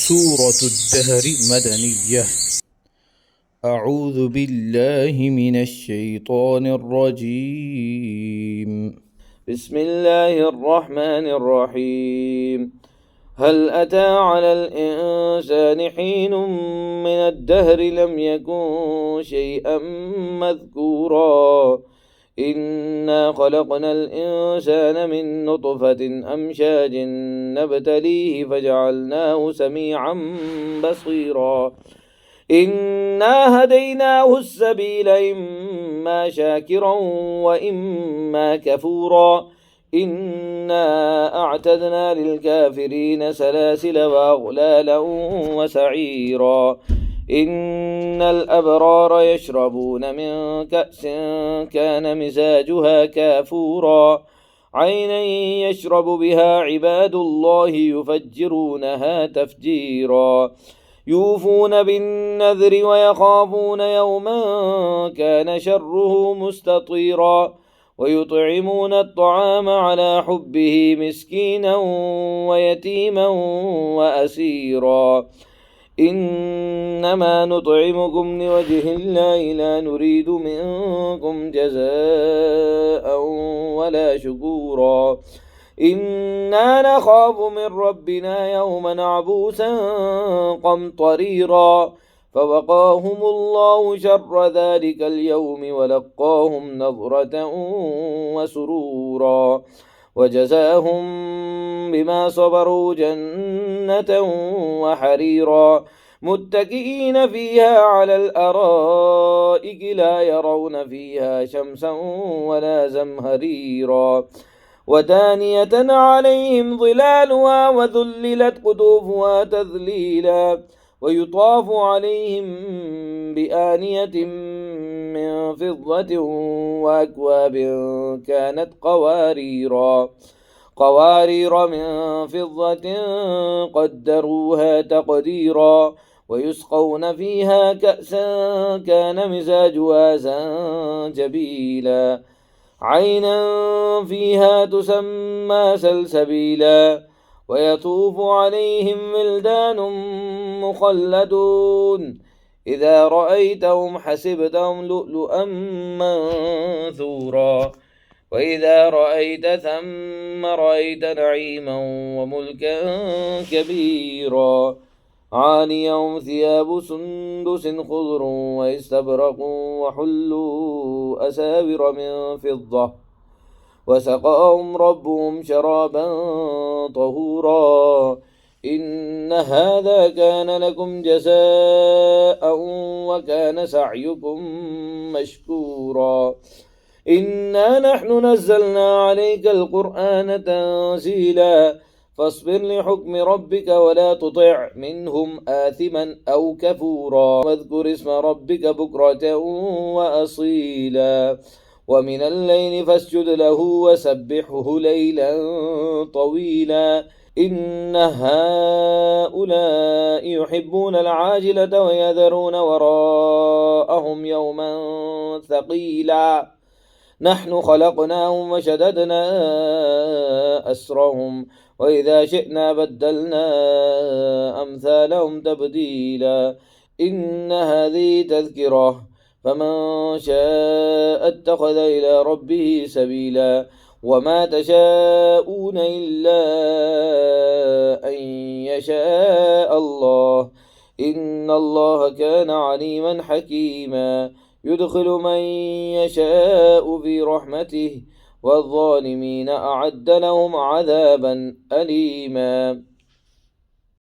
سورة الدهر مدنية. أعوذ بالله من الشيطان الرجيم. بسم الله الرحمن الرحيم. هل أتى على الإنسان حين من الدهر لم يكن شيئا مذكورا إنا خلقنا الإنسان من نطفة أمشاج نبتليه فجعلناه سميعا بصيرا إنا هديناه السبيل إما شاكرا وإما كفورا إنا أعتدنا للكافرين سلاسل وأغلالا وسعيرا إن الأبرار يشربون من كأس كان مزاجها كافورا عينا يشرب بها عباد الله يفجرونها تفجيرا يوفون بالنذر ويخافون يوما كان شره مستطيرا ويطعمون الطعام على حبه مسكينا ويتيما وأسيرا إنما نطعمكم لوجه الله لا نريد منكم جزاء ولا شكورا إنا نخاف من ربنا يوما عبوسا قمطريرا فوقاهم الله شر ذلك اليوم ولقاهم نظرة وسرورا وجزاهم بما صبروا جنة وحريرا متكئين فيها على الأرائك لا يرون فيها شمسا ولا زمهريرا ودانية عليهم ظلالها وذللت قطوفها تذليلا ويطاف عليهم بآنية من فضة وأكواب كانت قوارير من فضة قدروها تقديرا ويسقون فيها كأسا كان مزاجها زنجبيلا عينا فيها تسمى سلسبيلا ويطوف عليهم ولدان مخلدون إذا رأيتهم حسبتهم لؤلؤا منثورا وإذا رأيت ثم رأيت نعيما وملكا كبيرا عاليهم ثياب سندس خضر واستبرق وحلوا أساور من فضة وسقاهم ربهم شرابا طهورا إن هذا كان لكم جزاء وكان سعيكم مشكورا إنا نحن نزلنا عليك القرآن تنزيلا فاصبر لحكم ربك ولا تطع منهم آثما أو كفورا واذكر اسم ربك بكرة وأصيلا ومن الليل فاسجد له وسبحه ليلا طويلا إن هؤلاء يحبون العاجلة ويذرون وراءهم يوما ثقيلا نحن خلقناهم وشددنا أسرهم وإذا شئنا بدلنا أمثالهم تبديلا إن هذه تذكرة فمن شاء اتخذ إلى ربه سبيلا وما تشاءون إلا أن يشاء الله إن الله كان عليما حكيما يدخل من يشاء في رحمته والظالمين أعد لهم عذابا أليما